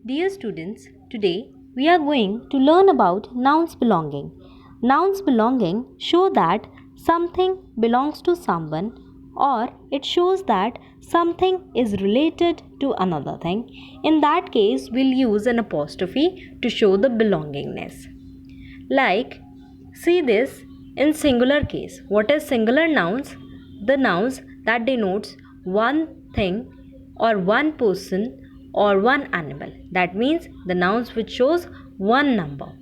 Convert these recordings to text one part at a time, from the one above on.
Dear students, today we are going to learn about nouns belonging. Nouns belonging show that something belongs to someone or it shows that something is related to another thing. In that case, we'll use an apostrophe to show the belongingness. Like, see this in singular case. What is singular nouns? The nouns that denotes one thing or one person or one animal. That means the nouns which shows one number.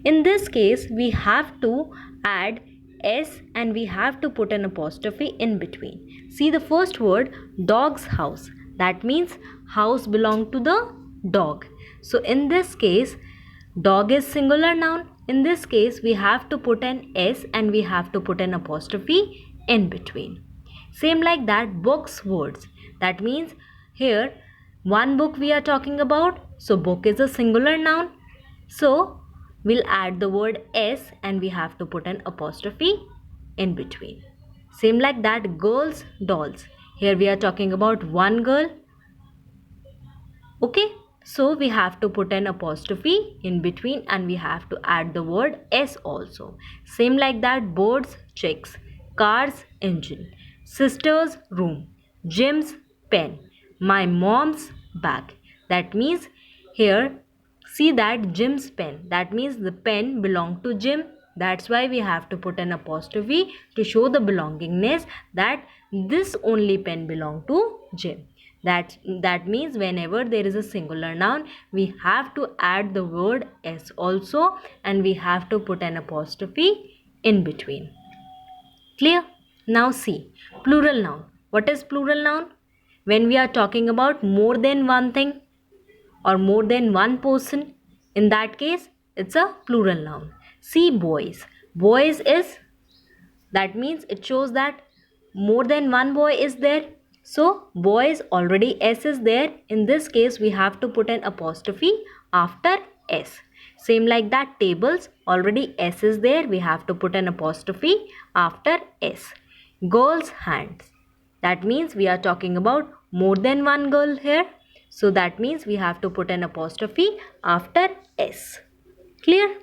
In this case, we have to add s and we have to put an apostrophe in between. See the first word, dog's house. That means house belong to the dog. So in this case, dog is singular noun. In this case, we have to put an s and we have to put an apostrophe in between. Same like that, books words. That means here one book we are talking about. So book is a singular noun. So we'll add the word s and we have to put an apostrophe in between. Same like that, girls dolls. Here we are talking about one girl. Okay, so we have to put an apostrophe in between and we have to add the word s also. Same like that, birds chicks, cars engine, sister's room, Jim's pen, my mom's bag. That means here, see that Jim's pen. That means the pen belonged to Jim. That's why we have to put an apostrophe to show the belongingness that this only pen belonged to Jim. That means whenever there is a singular noun, we have to add the word s also and we have to put an apostrophe in between. Clear? Now see, plural noun. What is plural noun? When we are talking about more than one thing or more than one person, in that case, it's a plural noun. See, boys. Boys is, that means it shows that more than one boy is there. So, boys already s is there. In this case, we have to put an apostrophe after s. Same like that, tables already s is there. We have to put an apostrophe after s. Girls' hands. That means we are talking about more than one girl here. So that means we have to put an apostrophe after s. Clear?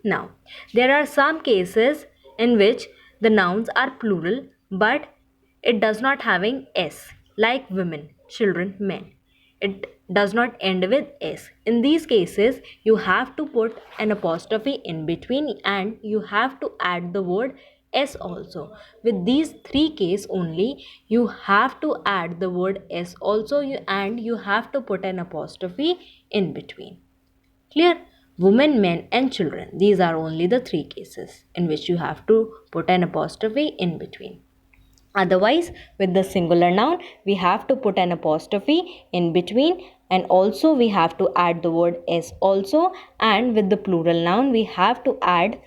Now, there are some cases in which the nouns are plural but it does not having s, like women, children, men. It does not end with s. In these cases, you have to put an apostrophe in between and you have to add the word s also. With these three cases only, you have to add the word s also and you have to put an apostrophe in between. Clear? Women, men and children. These are only the three cases in which you have to put an apostrophe in between. Otherwise, with the singular noun, we have to put an apostrophe in between and also we have to add the word s also, and with the plural noun, we have to add,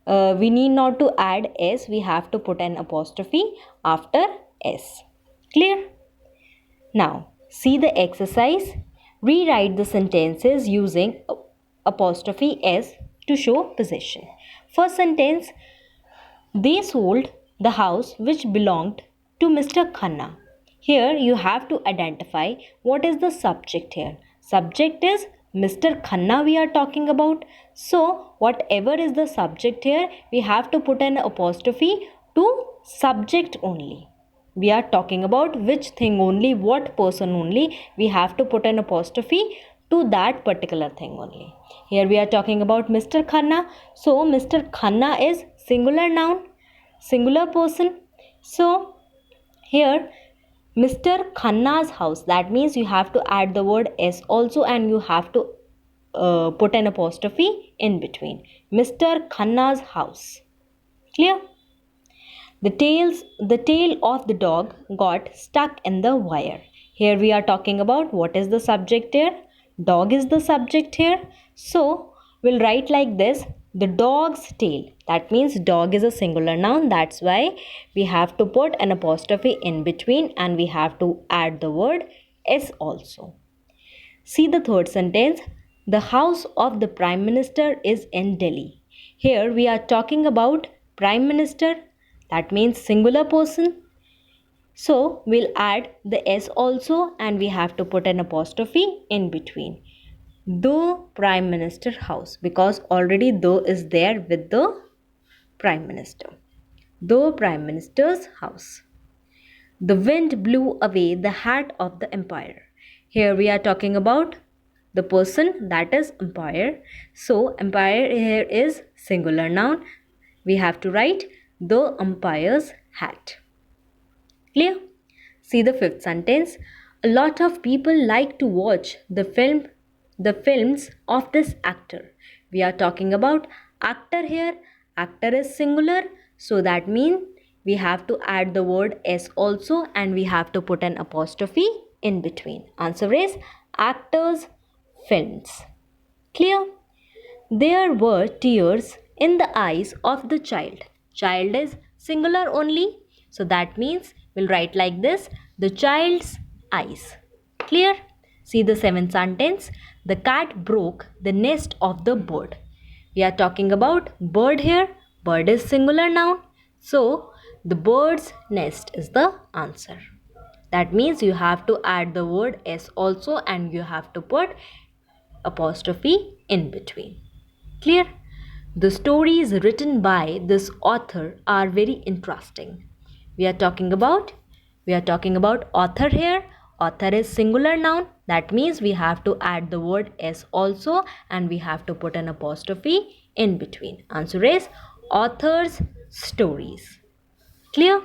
we need not to add s, we have to put an apostrophe after s. Clear? Now, see the exercise. Rewrite the sentences using apostrophe s to show possession. First sentence, they sold the house which belonged to Mr. Khanna. Here you have to identify what is the subject here. Subject is Mr. Khanna we are talking about. So whatever is the subject here, we have to put an apostrophe to subject only. We are talking about which thing only, what person only. We have to put an apostrophe to that particular thing only. Here we are talking about Mr. Khanna. So Mr. Khanna is singular noun, singular person. So here Mr. Khanna's house, that means you have to add the word s also and you have to put an apostrophe in between. Mr. Khanna's house. Clear? The tail of the dog got stuck in the wire. Here we are talking about what is the subject here? Dog is the subject here. So we'll write like this, the dog's tail. That means dog is a singular noun. That's why we have to put an apostrophe in between and we have to add the word s also. See the third sentence. The house of the Prime Minister is in Delhi. Here we are talking about Prime Minister. That means singular person. So we'll add the s also and we have to put an apostrophe in between. The Prime Minister house, because already the is there with the Prime Minister. The Prime Minister's house. The wind blew away the hat of the empire. Here we are talking about the person, that is empire. So empire here is singular noun. We have to write the umpire's hat. Clear? See the fifth sentence. A lot of people like to watch the films of this actor. We are talking about actor here. Actor is singular, so that means we have to add the word s also, and we have to put an apostrophe in between. Answer is actors films. Clear? There were tears in the eyes of the child. Child is singular only. So that means we'll write like this, the child's eyes. Clear? See the seventh sentence. The cat broke the nest of the bird. We are talking about bird here. Bird is singular noun. So the bird's nest is the answer. That means you have to add the word s also, and you have to put apostrophe in between. Clear? The stories written by this author are very interesting. We are talking about author here. Author is singular noun. That means we have to add the word s also, and we have to put an apostrophe in between. Answer is author's stories. Clear?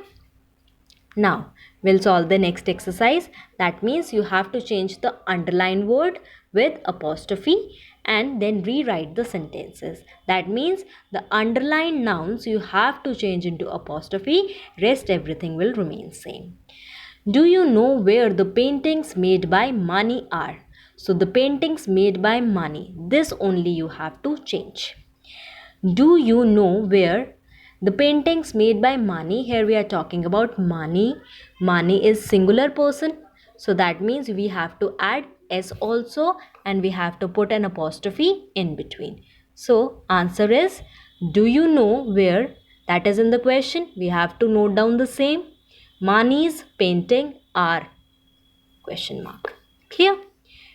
Now, we'll solve the next exercise. That means you have to change the underlined word with apostrophe and then rewrite the sentences. That means the underlined nouns you have to change into apostrophe. Rest everything will remain same. Do you know where the paintings made by Mani are? So the paintings made by Mani, this only you have to change. Do you know where the paintings made by Mani? Here we are talking about Mani. Mani is singular person. So that means we have to add s also, and we have to put an apostrophe in between. So answer is, do you know where? That is in the question. We have to note down the same. Mani's painting are question mark. Clear?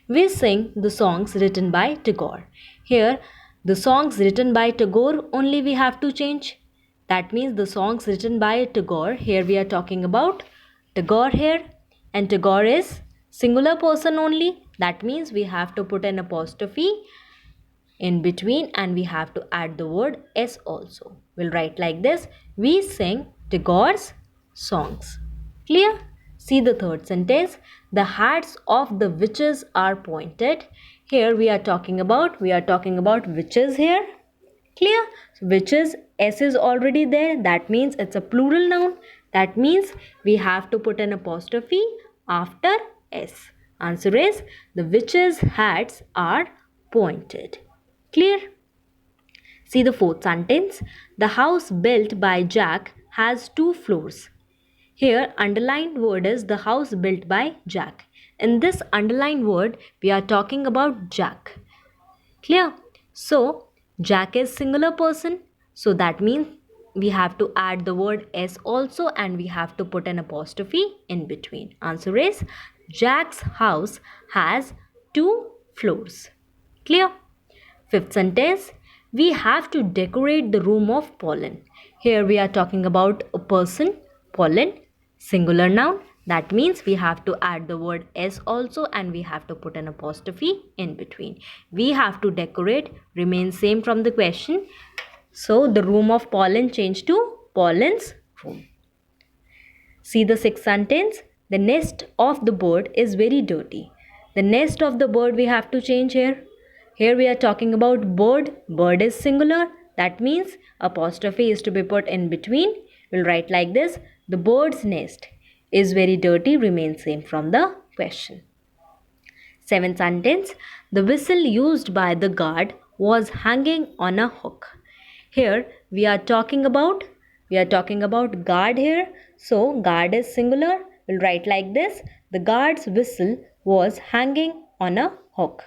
We sing the songs written by Tagore. Here, the songs written by Tagore only we have to change. That means the songs written by Tagore. Here we are talking about Tagore here, and Tagore is singular person only. That means we have to put an apostrophe in between, and we have to add the word s also. We'll write like this. We sing Tagore's songs. Clear? See the third sentence. The hats of the witches are pointed. Here we are talking about witches here. Clear? So witches, s is already there. That means it's a plural noun. That means we have to put an apostrophe after s. Answer is, the witches' hats are pointed. Clear? See the fourth sentence. The house built by Jack has 2 floors. Here, underlined word is the house built by Jack. In this underlined word, we are talking about Jack. Clear? So, Jack is singular person. So, that means we have to add the word s also, and we have to put an apostrophe in between. Answer is, Jack's house has 2 floors. Clear? Fifth sentence. We have to decorate the room of Pollen. Here we are talking about a person, Pollen, singular noun. That means we have to add the word s also, and we have to put an apostrophe in between. We have to decorate remains same from the question. So the room of Pollen changed to Pollen's room. See the sixth sentence. The nest of the bird is very dirty. The nest of the bird we have to change here. Here we are talking about bird. Bird is singular. That means apostrophe is to be put in between. We'll write like this. The bird's nest is very dirty remains same from the question. Seventh sentence. The whistle used by the guard was hanging on a hook. Here we are talking about guard here. So guard is singular. We'll write like this. The guard's whistle was hanging on a hook.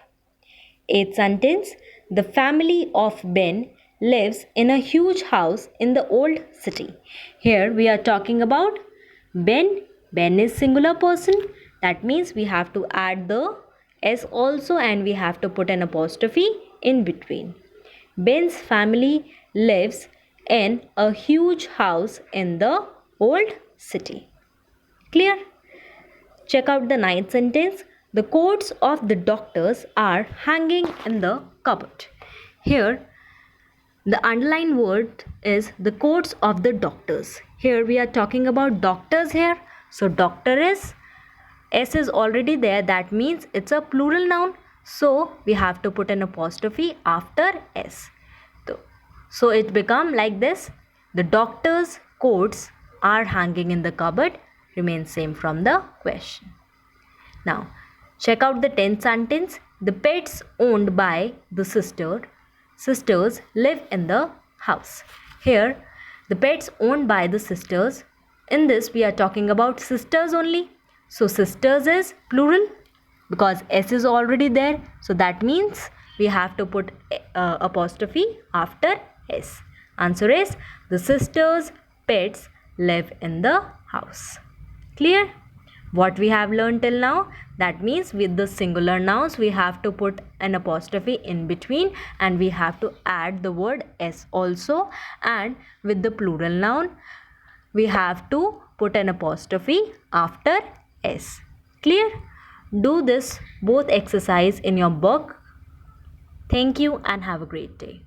Eighth sentence. The family of Ben lives in a huge house in the old city. Here we are talking about Ben. Ben is singular person. That means we have to add the S also, and we have to put an apostrophe in between. Ben's family lives in a huge house in the old city. Clear? Check out the ninth sentence. The coats of the doctors are hanging in the cupboard. Here, the underlined word is the coats of the doctors. Here we are talking about doctors here. So doctor is S is already there. That means it's a plural noun. So we have to put an apostrophe after S. So it become like this. The doctor's coats are hanging in the cupboard. Remains same from the question. Now check out the 10th sentence. The pets owned by the sisters live in the house. Here the pets owned by the sisters. In this we are talking about sisters only. So sisters is plural because S is already there. So that means we have to put apostrophe after S. Answer is the sisters' pets live in the house. Clear? What we have learned till now? That means with the singular nouns we have to put an apostrophe in between and we have to add the word S also, and with the plural noun we have to put an apostrophe after S. Clear? Do this both exercise in your book. Thank you and have a great day.